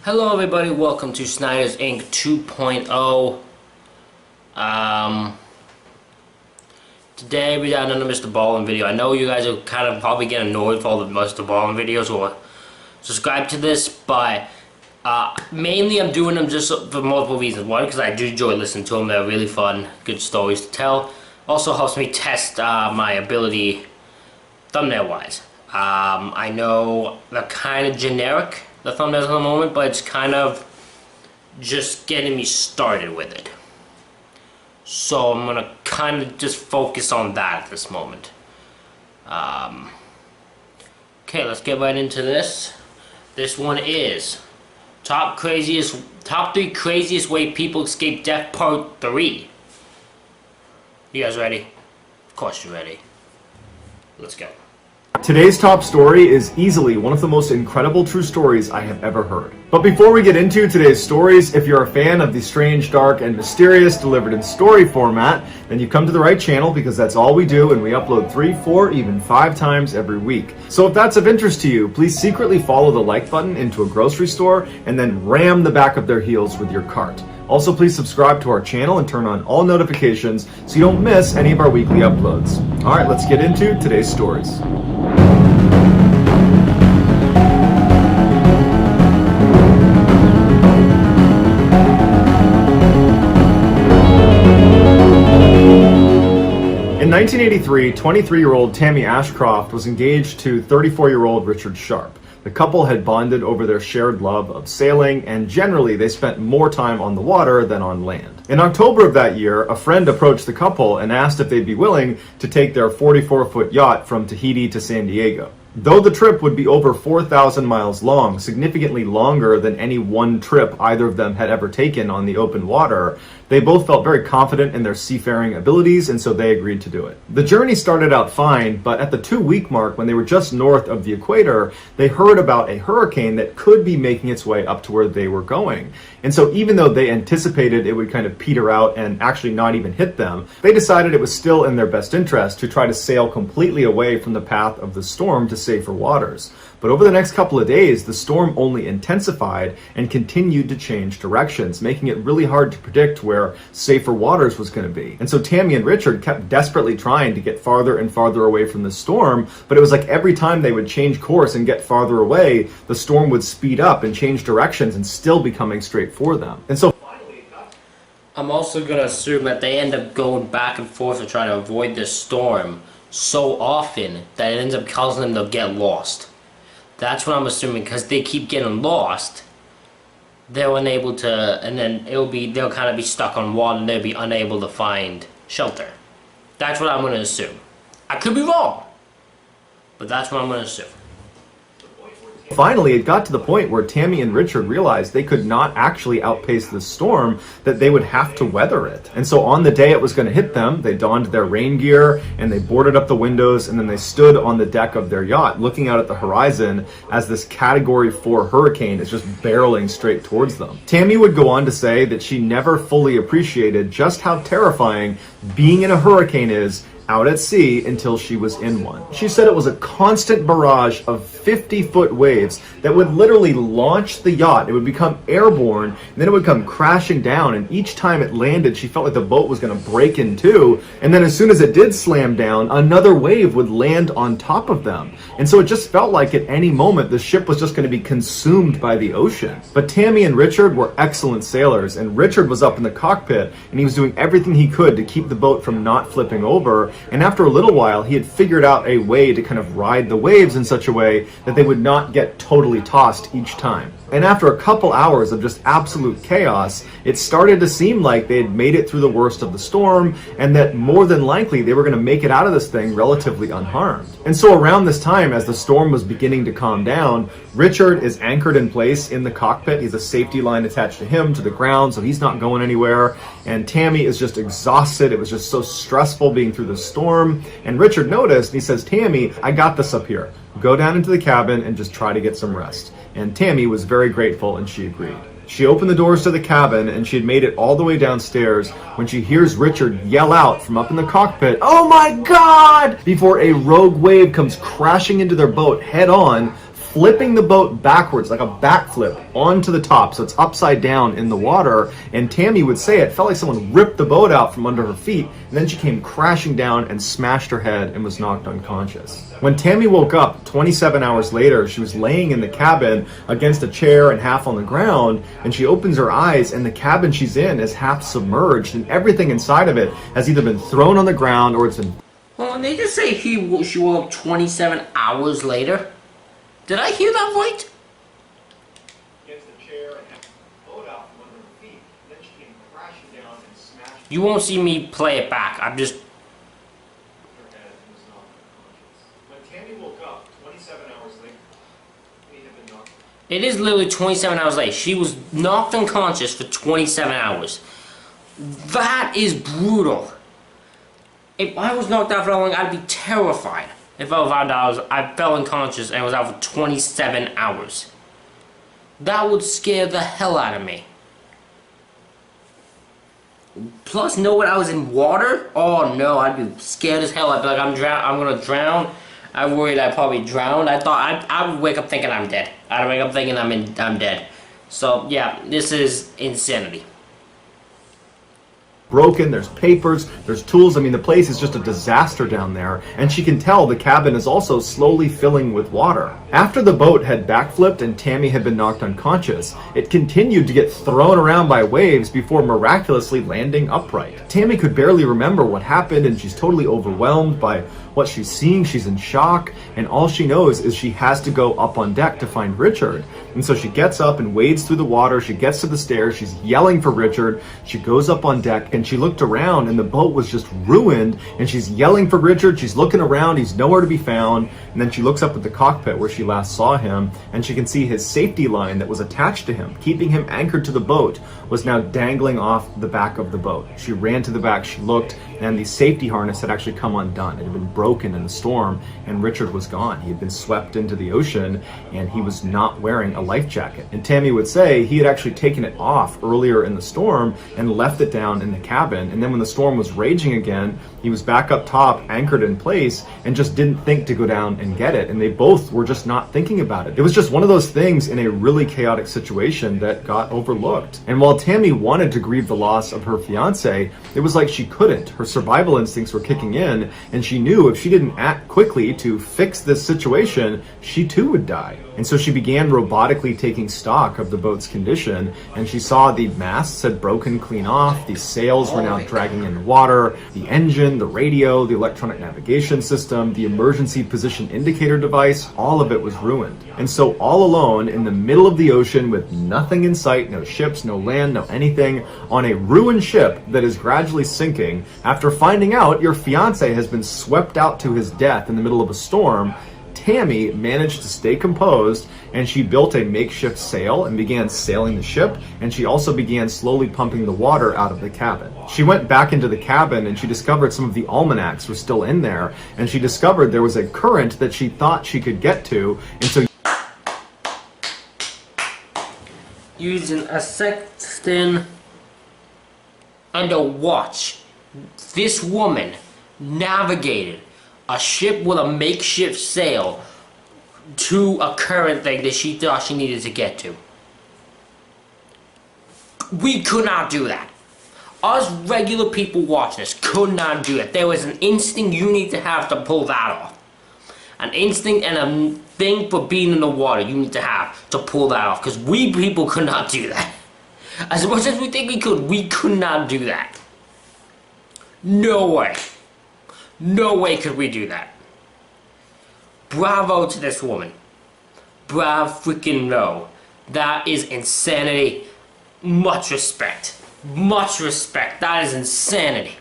Hello everybody, welcome to Snyder's Inc. 2.0. Today we got another Mr. Ballen video. I know you guys are kind of probably getting annoyed for all the Mr. Ballen videos or subscribe to this, but mainly I'm doing them just for multiple reasons. One, because I do enjoy listening to them. They're really fun, good stories to tell. Also helps me test my ability thumbnail wise. I know they're kind of generic, the thumbnails at the moment, but it's kind of just getting me started with it. So I'm gonna kind of just focus on that at this moment. Okay, let's get right into this. This one is top 3 craziest way people escape death part 3. You guys ready? Of course you're ready. Let's go. Today's top story is easily one of the most incredible true stories I have ever heard. But before we get into today's stories, if you're a fan of the strange, dark, and mysterious delivered in story format, then you've come to the right channel because that's all we do, and we upload 3, 4, even 5 times every week. So if that's of interest to you, please secretly follow the like button into a grocery store and then ram the back of their heels with your cart. Also, please subscribe to our channel and turn on all notifications so you don't miss any of our weekly uploads. Alright, let's get into today's stories. In 1983, 23-year-old Tammy Ashcroft was engaged to 34-year-old Richard Sharp. The couple had bonded over their shared love of sailing, and generally they spent more time on the water than on land. In October of that year, a friend approached the couple and asked if they'd be willing to take their 44-foot yacht from Tahiti to San Diego. Though the trip would be over 4,000 miles long, significantly longer than any one trip either of them had ever taken on the open water, they both felt very confident in their seafaring abilities, and so they agreed to do it. The journey started out fine, but at the 2-week mark, when they were just north of the equator, they heard about a hurricane that could be making its way up to where they were going. And so even though they anticipated it would kind of peter out and actually not even hit them, they decided it was still in their best interest to try to sail completely away from the path of the storm to safer waters. But over the next couple of days, the storm only intensified and continued to change directions, making it really hard to predict where safer waters was going to be. And so Tammy and Richard kept desperately trying to get farther and farther away from the storm, but it was like every time they would change course and get farther away, the storm would speed up and change directions and still be coming straight for them. And so I'm also going to assume that they end up going back and forth to try to avoid this storm so often that it ends up causing them to get lost. That's what I'm assuming, because they keep getting lost. They're unable to, and then they'll kind of be stuck on water and they'll be unable to find shelter. That's what I'm going to assume. I could be wrong, but that's what I'm going to assume. finally, it got to the point where Tammy and Richard realized they could not actually outpace the storm, that they would have to weather it. And so on the day it was going to hit them, they donned their rain gear and they boarded up the windows, and then they stood on the deck of their yacht looking out at the horizon as this Category 4 hurricane is just barreling straight towards them. Tammy would go on to say that she never fully appreciated just how terrifying being in a hurricane is out at sea until she was in one. She said it was a constant barrage of 50-foot waves that would literally launch the yacht. It would become airborne, and then it would come crashing down, and each time it landed, she felt like the boat was going to break in two, and then as soon as it did slam down, another wave would land on top of them. And so it just felt like at any moment the ship was just going to be consumed by the ocean. But Tammy and Richard were excellent sailors, and Richard was up in the cockpit, and he was doing everything he could to keep the boat from not flipping over. And after a little while, he had figured out a way to kind of ride the waves in such a way that they would not get totally tossed each time. And after a couple hours of just absolute chaos, it started to seem like they had made it through the worst of the storm, and that more than likely they were going to make it out of this thing relatively unharmed. And so around this time, as the storm was beginning to calm down, Richard is anchored in place in the cockpit. He's a safety line attached to him to the ground, so he's not going anywhere. And Tammy is just exhausted. It was just so stressful being through the storm. And Richard noticed, and he says, "Tammy, I got this up here. Go down into the cabin and just try to get some rest." And Tammy was very grateful, and she agreed. She opened the doors to the cabin, and she had made it all the way downstairs when she hears Richard yell out from up in the cockpit, "Oh my God!" before a rogue wave comes crashing into their boat head on, flipping the boat backwards like a backflip onto the top, so it's upside down in the water. And Tammy would say it felt like someone ripped the boat out from under her feet, and then she came crashing down and smashed her head and was knocked unconscious. When Tammy woke up 27 hours later, she was laying in the cabin against a chair and half on the ground, and she opens her eyes, and the cabin she's in is half submerged, and everything inside of it has either been thrown on the ground or it's been... Well, they just say she woke up 27 hours later. Did I hear that right? Against the chair and half the boat out from under her feet, and then she came crashing down and smashed... You won't see me play it back. I'm just... Her head and was knocked unconscious. When Tammy woke up 27 hours later, he had been knocked... It is literally 27 hours later. She was knocked unconscious for 27 hours. That is brutal. If I was knocked out for that long, I'd be terrified. If I was out, I fell unconscious and was out for 27 hours. That would scare the hell out of me. Plus, knowing I was in water, oh no, I'd be scared as hell. I'd be like, I'm gonna drown. I worried I'd probably drown. I thought I would wake up thinking I'm dead. I'd wake up thinking I'm dead. So yeah, this is insanity. Broken, there's papers, there's tools. I mean, the place is just a disaster down there, and she can tell the cabin is also slowly filling with water. After the boat had backflipped and Tammy had been knocked unconscious, it continued to get thrown around by waves before miraculously landing upright. Tammy could barely remember what happened, and she's totally overwhelmed by what she's seeing. She's in shock, and all she knows is she has to go up on deck to find Richard. And so she gets up and wades through the water. She gets to the stairs. She's yelling for Richard. She goes up on deck, and she looked around, and the boat was just ruined, and she's yelling for Richard. She's looking around. He's nowhere to be found. And then she looks up at the cockpit where she last saw him, and she can see his safety line that was attached to him, keeping him anchored to the boat, was now dangling off the back of the boat. She ran to the back. She looked, and the safety harness had actually come undone. It had been broken in the storm, and Richard was gone. He had been swept into the ocean, and he was not wearing a life jacket. And Tammy would say he had actually taken it off earlier in the storm and left it down in the cabin. And then when the storm was raging again, he was back up top, anchored in place, and just didn't think to go down and get it. And they both were just not thinking about it. It was just one of those things in a really chaotic situation that got overlooked. And while Tammy wanted to grieve the loss of her fiance, it was like she couldn't. Her survival instincts were kicking in, and she knew if she didn't act quickly to fix this situation, she too would die. And so she began robotically taking stock of the boat's condition, and she saw the masts had broken clean off, the sails were now dragging in the water, the engine, the radio, the electronic navigation system, the emergency position indicator device, all of it was ruined. And so all alone in the middle of the ocean with nothing in sight, no ships, no land, no anything, on a ruined ship that is gradually sinking, after finding out your fiance has been swept out to his death in the middle of a storm, Tammy managed to stay composed, and she built a makeshift sail and began sailing the ship, and she also began slowly pumping the water out of the cabin. She went back into the cabin, and she discovered some of the almanacs were still in there, and she discovered there was a current that she thought she could get to, and so using a sextant and a watch, this woman navigated a ship with a makeshift sail to a current thing that she thought she needed to get to. We could not do that. Us regular people watching this could not do it. There was an instinct you need to have to pull that off. An instinct and a thing for being in the water you need to have to pull that off. Because we people could not do that. As much as we think we could not do that. No way. No way could we do that. Bravo to this woman. Bravo freaking no. That is insanity. Much respect. Much respect. That is insanity.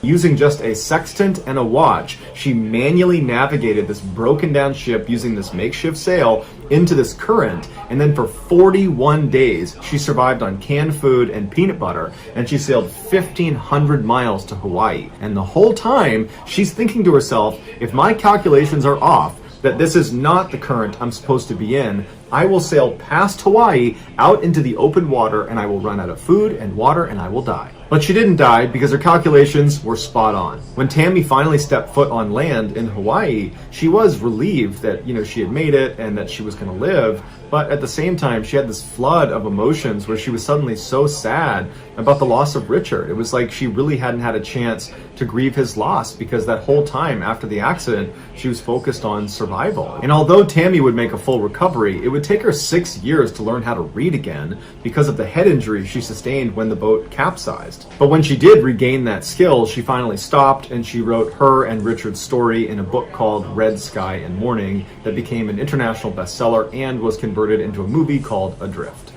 using just a sextant and a watch, she manually navigated this broken down ship using this makeshift sail into this current, and then for 41 days she survived on canned food and peanut butter, and she sailed 1,500 miles to Hawaii. And the whole time she's thinking to herself, if my calculations are off, that this is not the current I'm supposed to be in, I will sail past Hawaii out into the open water, and I will run out of food and water, and I will die. But she didn't die because her calculations were spot on. When Tammy finally stepped foot on land in Hawaii, she was relieved that, she had made it and that she was going to live. But at the same time, she had this flood of emotions where she was suddenly so sad about the loss of Richard. It was like she really hadn't had a chance to grieve his loss, because that whole time after the accident, she was focused on survival. And although Tammy would make a full recovery, it would take her 6 years to learn how to read again because of the head injury she sustained when the boat capsized. But when she did regain that skill, she finally stopped, and she wrote her and Richard's story in a book called Red Sky and Morning that became an international bestseller and was converted into a movie called Adrift.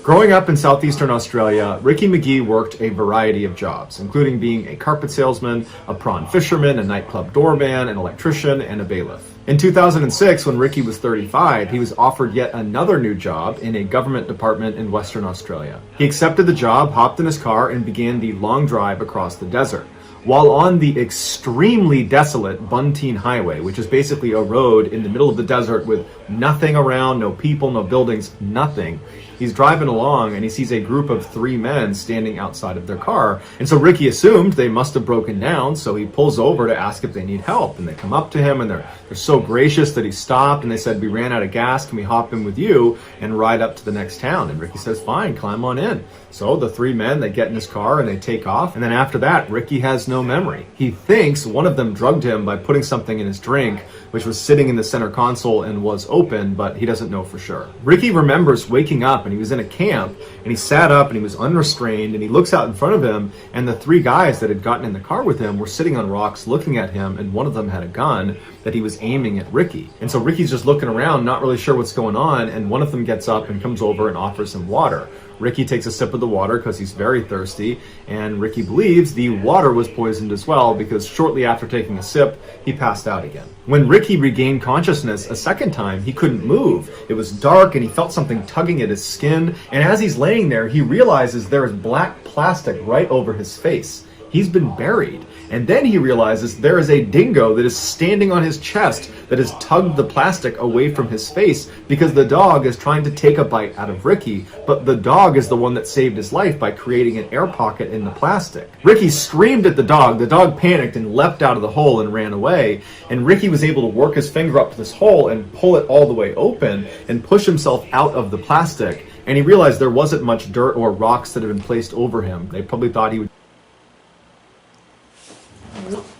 Growing up in southeastern Australia, Ricky McGee worked a variety of jobs, including being a carpet salesman, a prawn fisherman, a nightclub doorman, an electrician, and a bailiff. In 2006, when Ricky was 35, he was offered yet another new job in a government department in Western Australia. He accepted the job, hopped in his car, and began the long drive across the desert. While on the extremely desolate Bunteen Highway, which is basically a road in the middle of the desert with nothing around, no people, no buildings, nothing, he's driving along and he sees a group of 3 men standing outside of their car. And so Ricky assumed they must have broken down, so he pulls over to ask if they need help. And they come up to him and they're so gracious that he stopped, and they said, "We ran out of gas, can we hop in with you and ride up to the next town?" And Ricky says, "Fine, climb on in." So the 3 men, they get in his car and they take off. And then after that, Ricky has no memory. He thinks one of them drugged him by putting something in his drink, which was sitting in the center console and was open, but he doesn't know for sure. Ricky remembers waking up and he was in a camp, and he sat up and he was unrestrained, and he looks out in front of him, and the 3 guys that had gotten in the car with him were sitting on rocks looking at him, and one of them had a gun that he was aiming at Ricky. And so Ricky's just looking around, not really sure what's going on, and one of them gets up and comes over and offers him water. Ricky takes a sip of the water because he's very thirsty, and Ricky believes the water was poisoned as well, because shortly after taking a sip, he passed out again. When Ricky regained consciousness a second time, he couldn't move. It was dark and he felt something tugging at his skin, and as he's laying there, he realizes there is black plastic right over his face. He's been buried. And then he realizes there is a dingo that is standing on his chest that has tugged the plastic away from his face, because the dog is trying to take a bite out of Ricky, but the dog is the one that saved his life by creating an air pocket in the plastic. Ricky screamed at the dog panicked and leapt out of the hole and ran away, and Ricky was able to work his finger up to this hole and pull it all the way open and push himself out of the plastic, and he realized there wasn't much dirt or rocks that had been placed over him. They probably thought he would...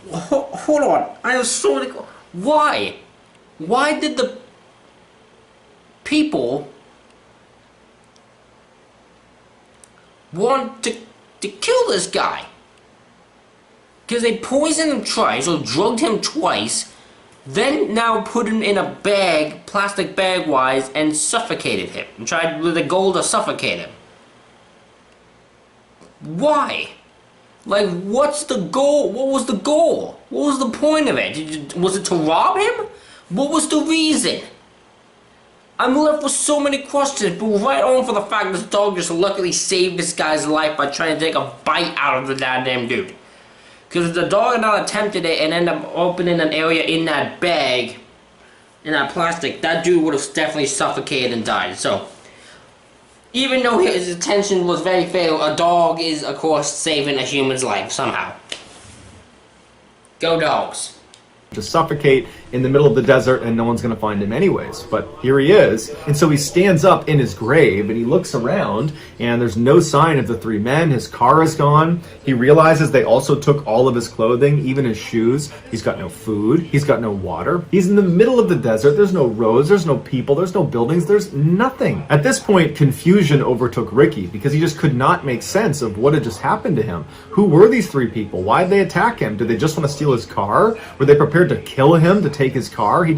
Hold on, I have so many... Why? Why did the people want to kill this guy? Because they poisoned him twice, or drugged him twice, then now put him in a bag, plastic bag wise, and suffocated him. And tried with the goal to suffocate him. Why? Like, what's the goal? What was the goal? What was the point of it? Was it to rob him? What was the reason? I'm left with so many questions, but right on for the fact this dog just luckily saved this guy's life by trying to take a bite out of the goddamn dude. Because if the dog had not attempted it and ended up opening an area in that bag, in that plastic, that dude would have definitely suffocated and died. So, even though his intention was very fatal, a dog is, of course, saving a human's life somehow. Go dogs. To suffocate in the middle of the desert, and no one's going to find him anyways. But here he is, and so he stands up in his grave and he looks around, and there's no sign of the 3 men. His car is gone. He realizes they also took all of his clothing, even his shoes. He's got no food. He's got no water. He's in the middle of the desert. There's no roads. There's no people. There's no buildings. There's nothing. At this point, confusion overtook Ricky, because he just could not make sense of what had just happened to him. Who were these 3 people? Why did they attack him? Did they just want to steal his car? Were they prepared to kill him to take his car? He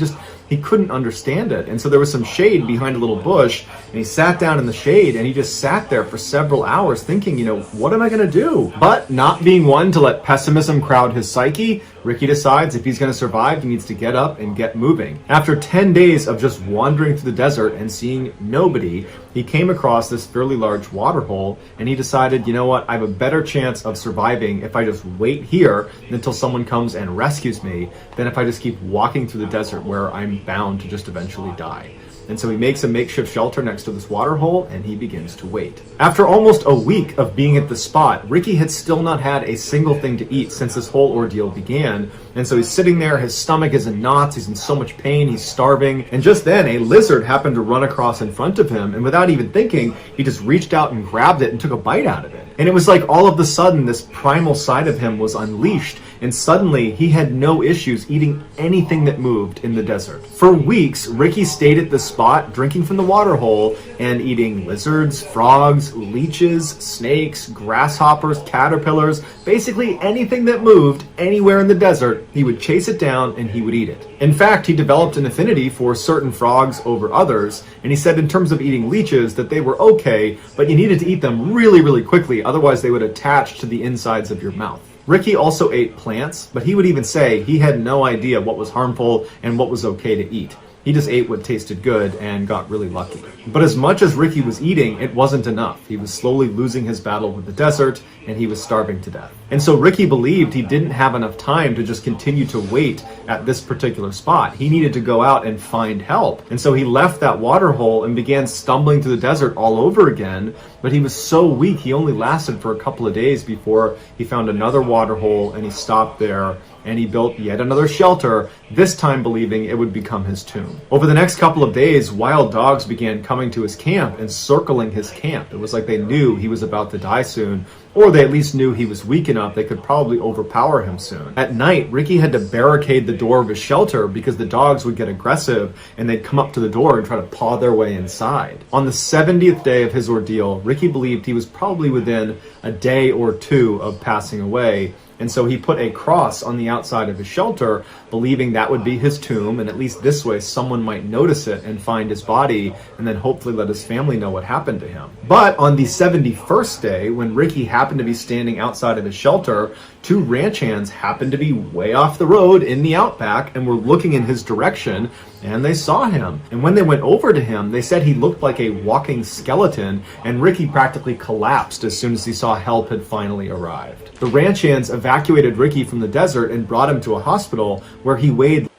he couldn't understand it. And so there was some shade behind a little bush, and he sat down in the shade, and he just sat there for several hours thinking, what am I going to do? But not being one to let pessimism crowd his psyche, Ricky decides if he's going to survive, he needs to get up and get moving. After 10 days of just wandering through the desert and seeing nobody, he came across this fairly large water hole, and he decided, you know what, I have a better chance of surviving if I just wait here until someone comes and rescues me than if I just keep walking through the desert where I'm bound to just eventually die. And so he makes a makeshift shelter next to this water hole, and he begins to wait. After almost a week of being at the spot, Ricky had still not had a single thing to eat since this whole ordeal began. And so he's sitting there, his stomach is in knots, he's in so much pain, he's starving. And just then, a lizard happened to run across in front of him, and without even thinking, he just reached out and grabbed it and took a bite out of it. And it was like all of a sudden, this primal side of him was unleashed, and suddenly he had no issues eating anything that moved in the desert. For weeks, Ricky stayed at the spot, drinking from the water hole and eating lizards, frogs, leeches, snakes, grasshoppers, caterpillars, basically anything that moved anywhere in the desert, he would chase it down and he would eat it. In fact, he developed an affinity for certain frogs over others, and he said in terms of eating leeches that they were okay, but you needed to eat them really, really quickly, otherwise they would attach to the insides of your mouth. Ricky also ate plants, but he would even say he had no idea what was harmful and what was okay to eat. He just ate what tasted good and got really lucky. But as much as Ricky was eating, it wasn't enough. He was slowly losing his battle with the desert, and he was starving to death. And so Ricky believed he didn't have enough time to just continue to wait at this particular spot. He needed to go out and find help. And so he left that water hole and began stumbling through the desert all over again. But he was so weak, he only lasted for a couple of days before he found another water hole, and he stopped there and he built yet another shelter, this time believing it would become his tomb. Over the next couple of days, wild dogs began coming to his camp and circling his camp. It was like they knew he was about to die soon, or they at least knew he was weak enough they could probably overpower him soon. At night, Ricky had to barricade the door of his shelter because the dogs would get aggressive and they'd come up to the door and try to paw their way inside. On the 70th day of his ordeal, Ricky believed he was probably within a day or two of passing away. And so he put a cross on the outside of his shelter, believing that would be his tomb, and at least this way someone might notice it and find his body, and then hopefully let his family know what happened to him. But on the 71st day, when Ricky happened to be standing outside of his shelter, two ranch hands happened to be way off the road in the outback and were looking in his direction, and they saw him. And when they went over to him, they said he looked like a walking skeleton, and Ricky practically collapsed as soon as he saw help had finally arrived. The ranch hands evacuated Ricky from the desert and brought him to a hospital where he weighed.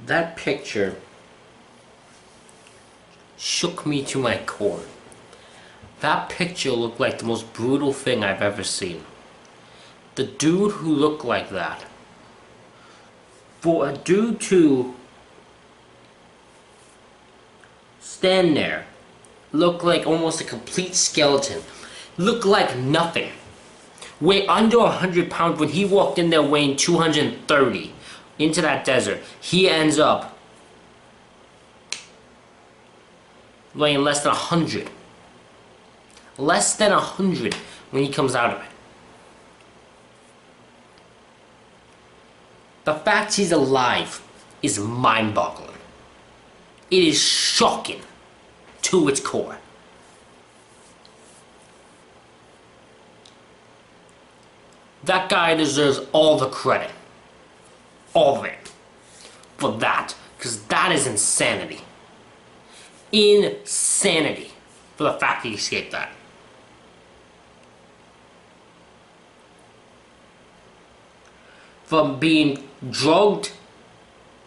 That picture shook me to my core. That picture looked like the most brutal thing I've ever seen. The dude who looked like that, for a dude to stand there, look like almost a complete skeleton, look like nothing, weigh under 100 pounds. When he walked in there weighing 230 into that desert, he ends up weighing less than 100. Less than 100 when he comes out of it. The fact he's alive is mind-boggling. It is shocking to its core. That guy deserves all the credit. All of it. For that. Because that is insanity. Insanity. For the fact that he escaped that. From being drugged,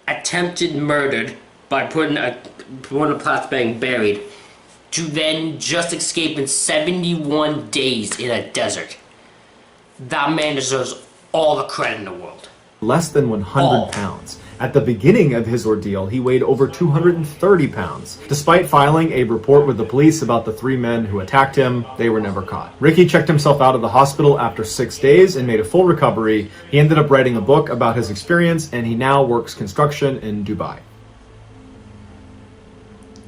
attempted murdered by putting a plastic bag buried, to then just escaping 71 days in a desert. That man deserves all the credit in the world. Less than 100 pounds. At the beginning of his ordeal, he weighed over 230 pounds. Despite filing a report with the police about the three men who attacked him, they were never caught. Ricky checked himself out of the hospital after 6 days and made a full recovery. He ended up writing a book about his experience, and he now works construction in Dubai.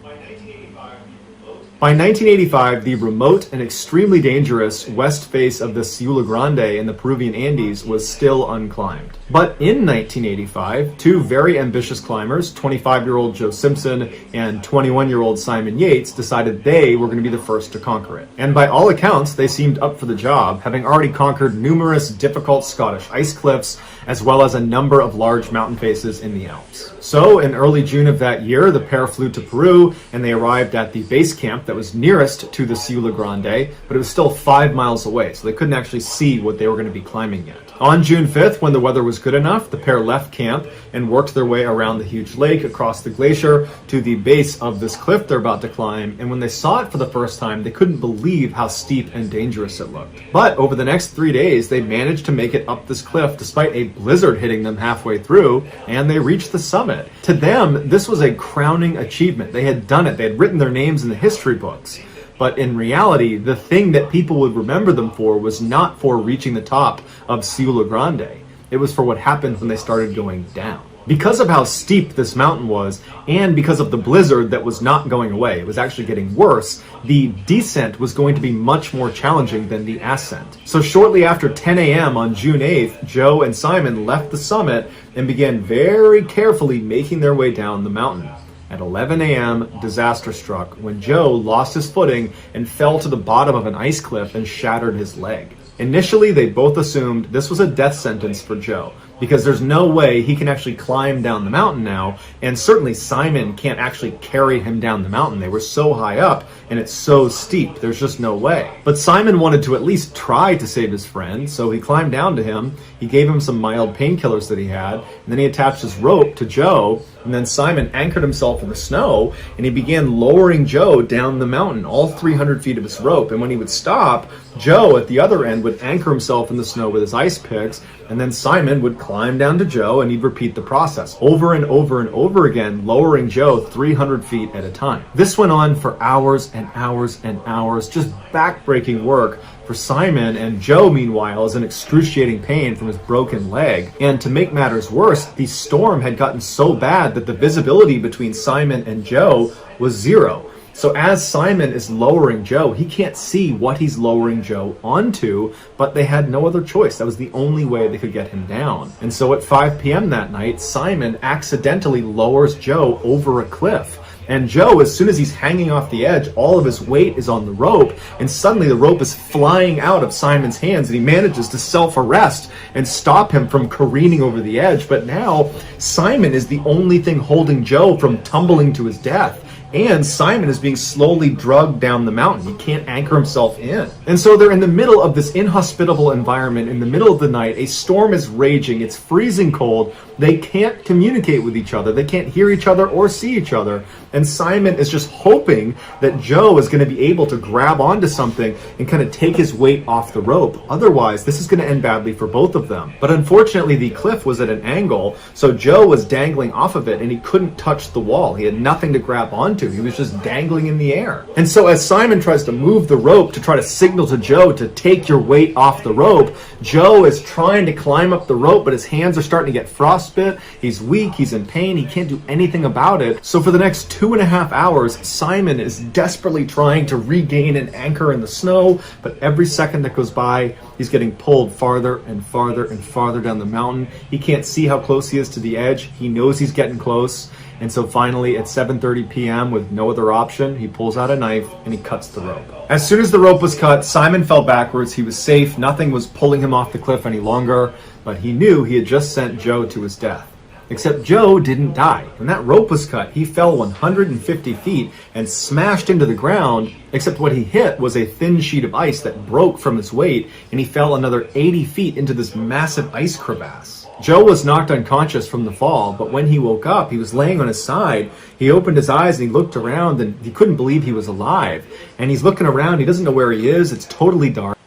By 1985, he proposed By 1985, the remote and extremely dangerous west face of the Ciula Grande in the Peruvian Andes was still unclimbed. But in 1985, two very ambitious climbers, 25-year-old Joe Simpson and 21-year-old Simon Yates, decided they were going to be the first to conquer it. And by all accounts, they seemed up for the job, having already conquered numerous difficult Scottish ice cliffs, as well as a number of large mountain faces in the Alps. So, in early June of that year, the pair flew to Peru, and they arrived at the base camp that was nearest to the Ciula Grande, but it was still 5 miles away, so they couldn't actually see what they were going to be climbing yet. On June 5th, when the weather was good enough, the pair left camp and worked their way around the huge lake, across the glacier, to the base of this cliff they're about to climb, and when they saw it for the first time, they couldn't believe how steep and dangerous it looked. But over the next 3 days, they managed to make it up this cliff despite a blizzard hitting them halfway through, and they reached the summit. To them, this was a crowning achievement. They had done it. They had written their names in the history books. But in reality, the thing that people would remember them for was not for reaching the top of Ciula Grande. It was for what happened when they started going down. Because of how steep this mountain was, and because of the blizzard that was not going away, it was actually getting worse, the descent was going to be much more challenging than the ascent. So shortly after 10 a.m. on June 8th, Joe and Simon left the summit and began very carefully making their way down the mountain. At 11 a.m., disaster struck when Joe lost his footing and fell to the bottom of an ice cliff and shattered his leg. Initially, they both assumed this was a death sentence for Joe, because there's no way he can actually climb down the mountain now, and certainly Simon can't actually carry him down the mountain. They were so high up, and it's so steep, there's just no way. But Simon wanted to at least try to save his friend, so he climbed down to him, he gave him some mild painkillers that he had, and then he attached his rope to Joe, and then Simon anchored himself in the snow, and he began lowering Joe down the mountain, all 300 feet of his rope, and when he would stop, Joe at the other end would anchor himself in the snow with his ice picks, and then Simon would climb down to Joe, and he'd repeat the process over and over and over again, lowering Joe 300 feet at a time. This went on for hours and hours and hours, just backbreaking work for Simon, and Joe, meanwhile, is in excruciating pain from his broken leg. And to make matters worse, the storm had gotten so bad that the visibility between Simon and Joe was zero. So as Simon is lowering Joe, he can't see what he's lowering Joe onto, but they had no other choice. That was the only way they could get him down. And so at 5 p.m. that night, Simon accidentally lowers Joe over a cliff. And Joe, as soon as he's hanging off the edge, all of his weight is on the rope, and suddenly the rope is flying out of Simon's hands, and he manages to self-arrest and stop him from careening over the edge. But now, Simon is the only thing holding Joe from tumbling to his death. And Simon is being slowly drugged down the mountain. He can't anchor himself in. And so they're in the middle of this inhospitable environment. In the middle of the night, a storm is raging. It's freezing cold. They can't communicate with each other. They can't hear each other or see each other. And Simon is just hoping that Joe is going to be able to grab onto something and kind of take his weight off the rope. Otherwise, this is going to end badly for both of them. But unfortunately, the cliff was at an angle, so Joe was dangling off of it, and he couldn't touch the wall. He had nothing to grab onto. He was just dangling in the air. And so as Simon tries to move the rope to try to signal to Joe to take your weight off the rope, Joe is trying to climb up the rope, but his hands are starting to get frostbit. He's weak, he's in pain, he can't do anything about it. So for the next 2.5 hours, Simon is desperately trying to regain an anchor in the snow, but every second that goes by, he's getting pulled farther and farther and farther down the mountain. He can't see how close he is to the edge. He knows he's getting close. And so finally, at 7:30 p.m., with no other option, he pulls out a knife and he cuts the rope. As soon as the rope was cut, Simon fell backwards. He was safe. Nothing was pulling him off the cliff any longer, but he knew he had just sent Joe to his death. Except Joe didn't die. When that rope was cut, he fell 150 feet and smashed into the ground, except what he hit was a thin sheet of ice that broke from his weight, and he fell another 80 feet into this massive ice crevasse. Joe was knocked unconscious from the fall, but when he woke up, he was laying on his side. He opened his eyes and he looked around, and he couldn't believe he was alive. And he's looking around, he doesn't know where he is, it's totally dark.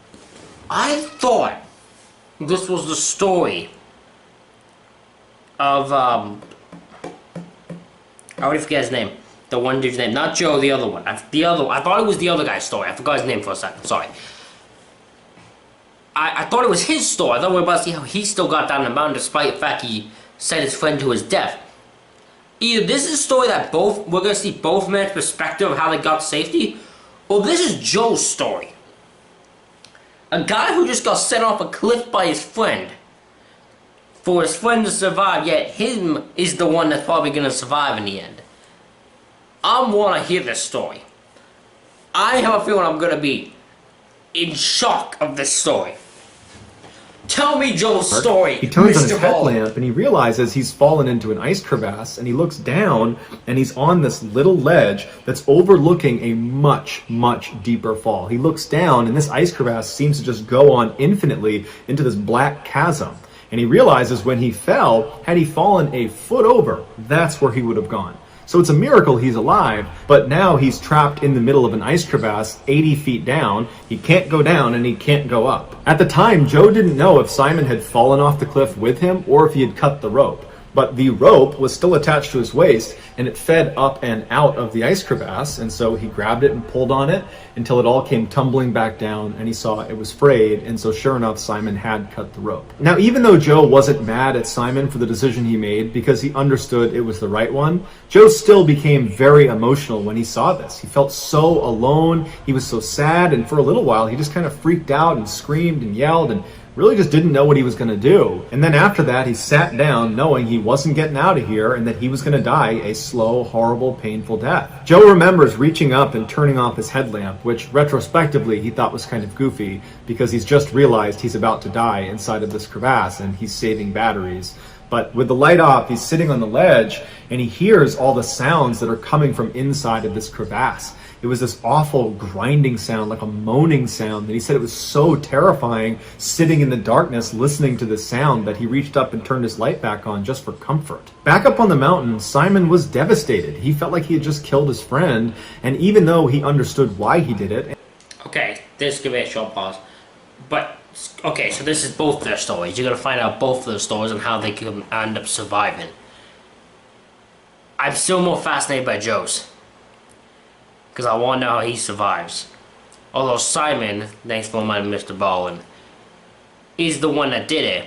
I thought this was the story of, I already forget his name. The one dude's name. Not Joe, the other one. I thought it was the other guy's story. I forgot his name for a second. Sorry. I thought it was his story. I thought we were about to see how he still got down the mountain despite the fact he sent his friend to his death. Either this is a story that we're going to see both men's perspective of how they got to safety, Well, this is Joe's story. A guy who just got sent off a cliff by his friend. For his friend to survive, yet him is the one that's probably going to survive in the end. I want to hear this story. I have a feeling I'm going to be in shock of this story. Tell me Joe's story, He turns on his Mr. Ballen. headlamp and he realizes he's fallen into an ice crevasse, and he looks down and he's on this little ledge that's overlooking a much, much deeper fall. He looks down and this ice crevasse seems to just go on infinitely into this black chasm. And he realizes when he fell, had he fallen a foot over, that's where he would have gone. So it's a miracle he's alive, but now he's trapped in the middle of an ice crevasse 80 feet down. He can't go down and he can't go up. At the time, Joe didn't know if Simon had fallen off the cliff with him or if he had cut the rope. But the rope was still attached to his waist, and it fed up and out of the ice crevasse, and so he grabbed it and pulled on it until it all came tumbling back down, and he saw it was frayed, and so sure enough, Simon had cut the rope. Now, even though Joe wasn't mad at Simon for the decision he made because he understood it was the right one, Joe still became very emotional when he saw this. He felt so alone, he was so sad, and for a little while, he just kind of freaked out and screamed and yelled and really just didn't know what he was going to do. And then after that, he sat down knowing he wasn't getting out of here and that he was going to die a slow, horrible, painful death. Joe remembers reaching up and turning off his headlamp, which retrospectively he thought was kind of goofy because he's just realized he's about to die inside of this crevasse and he's saving batteries. But with the light off, he's sitting on the ledge and he hears all the sounds that are coming from inside of this crevasse. It was this awful grinding sound, like a moaning sound, that he said it was so terrifying sitting in the darkness listening to this sound that he reached up and turned his light back on just for comfort. Back up on the mountain, Simon was devastated. He felt like he had just killed his friend, and even though he understood why he did it... Okay, this could be a short pause. But, okay, so this is both their stories. You're going to find out both of their stories and how they can end up surviving. I'm still more fascinated by Joe's, because I want to know how he survives. Although Simon, thanks for reminding Mr. Ballen, is the one that did it,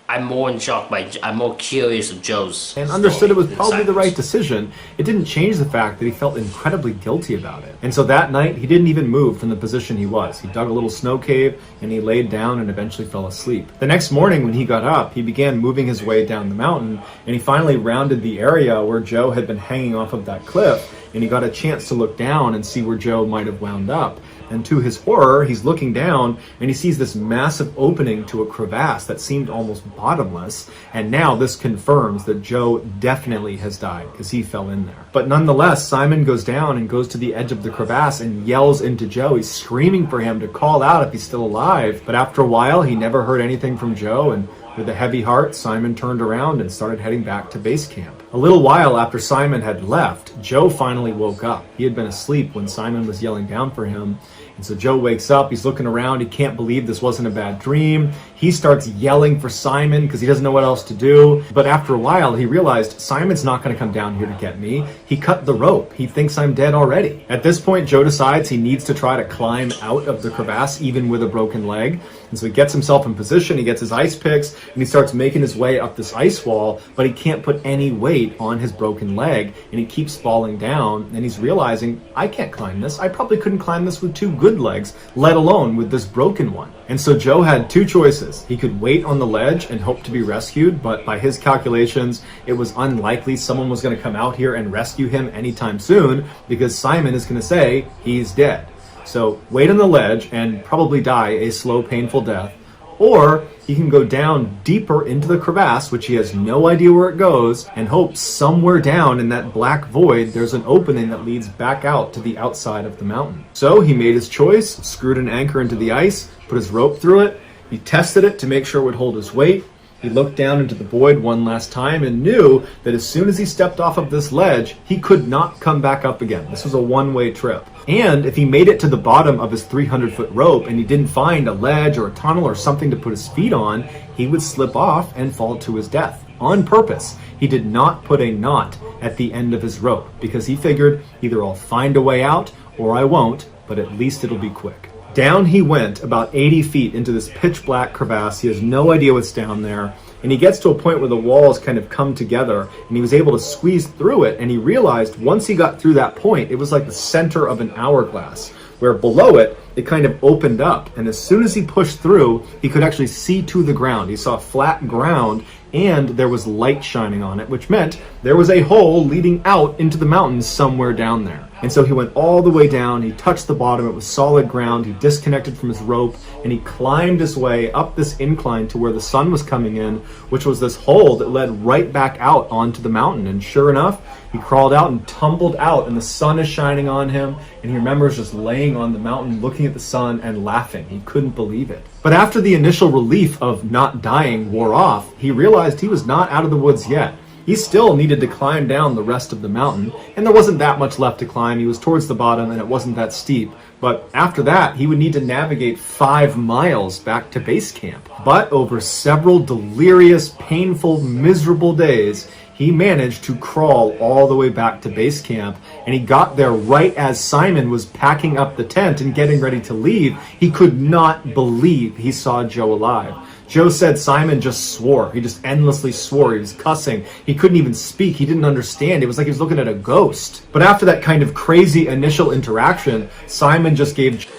I'm more in shock by, I'm more curious of Joe's and understood it was probably Simon's. the right decision. It didn't change the fact that he felt incredibly guilty about it. And so that night, he didn't even move from the position he was. He dug a little snow cave, and he laid down and eventually fell asleep. The next morning when he got up, he began moving his way down the mountain, and he finally rounded the area where Joe had been hanging off of that cliff, and he got a chance to look down and see where Joe might have wound up. And to his horror, he's looking down and he sees this massive opening to a crevasse that seemed almost bottomless. And now this confirms that Joe definitely has died because he fell in there. But nonetheless, Simon goes down and goes to the edge of the crevasse and yells into Joe. He's screaming for him to call out if he's still alive. But after a while, he never heard anything from Joe, and with a heavy heart, Simon turned around and started heading back to base camp. A little while after Simon had left, Joe finally woke up. He had been asleep when Simon was yelling down for him. And so Joe wakes up, he's looking around, he can't believe this wasn't a bad dream. He starts yelling for Simon because he doesn't know what else to do. But after a while, he realized Simon's not going to come down here to get me. He cut the rope. He thinks I'm dead already. At this point, Joe decides he needs to try to climb out of the crevasse, even with a broken leg. And so he gets himself in position, he gets his ice picks, and he starts making his way up this ice wall, but he can't put any weight on his broken leg, and he keeps falling down, and he's realizing, I can't climb this. I probably couldn't climb this with two good legs, let alone with this broken one. And so Joe had two choices. He could wait on the ledge and hope to be rescued, but by his calculations, it was unlikely someone was going to come out here and rescue him anytime soon, because Simon is going to say he's dead. So wait on the ledge and probably die a slow, painful death. Or he can go down deeper into the crevasse, which he has no idea where it goes, and hope somewhere down in that black void there's an opening that leads back out to the outside of the mountain. So he made his choice, screwed an anchor into the ice, put his rope through it, he tested it to make sure it would hold his weight. He looked down into the void one last time and knew that as soon as he stepped off of this ledge, he could not come back up again. This was a one-way trip. And if he made it to the bottom of his 300-foot rope and he didn't find a ledge or a tunnel or something to put his feet on, he would slip off and fall to his death. On purpose, he did not put a knot at the end of his rope because he figured either I'll find a way out or I won't, but at least it'll be quick. Down he went about 80 feet into this pitch black crevasse. He has no idea what's down there. And he gets to a point where the walls kind of come together and he was able to squeeze through it. And he realized once he got through that point, it was like the center of an hourglass. where below it, it kind of opened up. And as soon as he pushed through, he could actually see to the ground. He saw flat ground, and there was light shining on it, which meant there was a hole leading out into the mountains somewhere down there. And so he went all the way down, he touched the bottom, it was solid ground, he disconnected from his rope, and he climbed his way up this incline to where the sun was coming in, which was this hole that led right back out onto the mountain. And sure enough, he crawled out and tumbled out, and the sun is shining on him, and he remembers just laying on the mountain looking at the sun and laughing. He couldn't believe it. But after the initial relief of not dying wore off, he realized he was not out of the woods yet. He still needed to climb down the rest of the mountain, and there wasn't that much left to climb. He was towards the bottom, and it wasn't that steep. But after that, he would need to navigate 5 miles back to base camp. But over several delirious, painful, miserable days, he managed to crawl all the way back to base camp, and he got there right as Simon was packing up the tent and getting ready to leave. He could not believe he saw Joe alive. Joe said Simon just swore. He just endlessly swore. He was cussing. He couldn't even speak. He didn't understand. It was like he was looking at a ghost. But after that kind of crazy initial interaction, Simon just gave...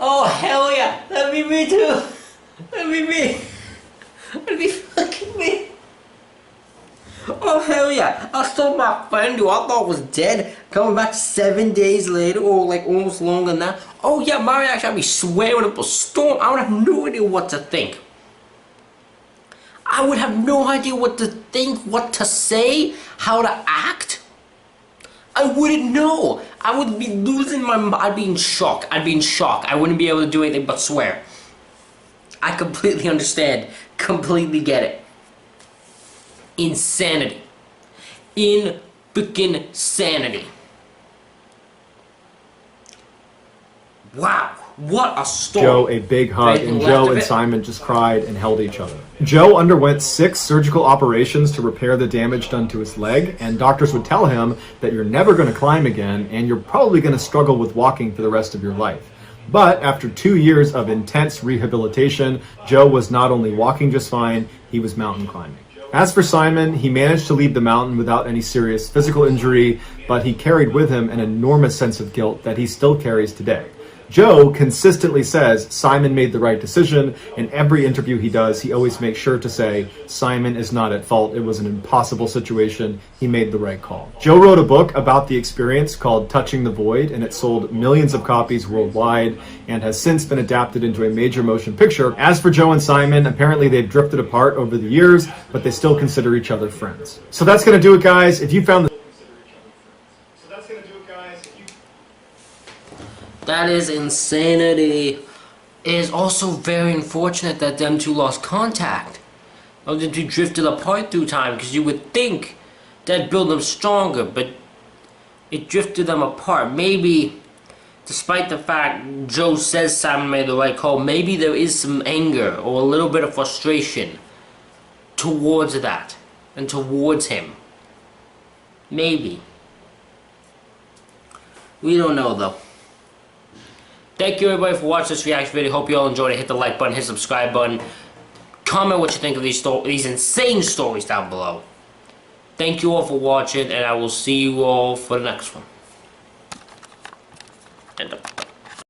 Oh, hell yeah! That'd be me too! That'd be me! That'd be fucking me! Oh, hell yeah! I saw my friend who I thought was dead coming back 7 days later, or like almost longer than that. Oh yeah, my reaction, I'd be swearing up a storm. I would have no idea what to think. I would have no idea what to think, what to say, how to act. I wouldn't know. I would be losing my mind. I'd be in shock. I'd be in shock. I wouldn't be able to do anything but swear. I completely understand. Completely get it. Insanity. In freaking sanity. Wow, what a story. Joe a big hug, and Joe and Simon just cried and held each other. Joe underwent 6 surgical operations to repair the damage done to his leg, and doctors would tell him that you're never going to climb again, and you're probably going to struggle with walking for the rest of your life. But after 2 years of intense rehabilitation, Joe was not only walking just fine, he was mountain climbing. As for Simon, he managed to leave the mountain without any serious physical injury, but he carried with him an enormous sense of guilt that he still carries today. Joe consistently says Simon made the right decision. In every interview he does, he always makes sure to say, Simon is not at fault. It was an impossible situation. He made the right call. Joe wrote a book about the experience called Touching the Void, and it sold millions of copies worldwide and has since been adapted into a major motion picture. As for Joe and Simon, apparently they've drifted apart over the years, but they still consider each other friends. So that's going to do it, guys. If you found That is insanity. It is also very unfortunate that them two lost contact. Or them two drifted apart through time, because you would think that'd build them stronger, but it drifted them apart. Maybe, despite the fact Joe says Simon made the right call, maybe there is some anger or a little bit of frustration towards that and towards him. Maybe. We don't know though. Thank you everybody for watching this reaction video. Hope you all enjoyed it. Hit the like button, hit the subscribe button. Comment what you think of these insane stories down below. Thank you all for watching, and I will see you all for the next one. And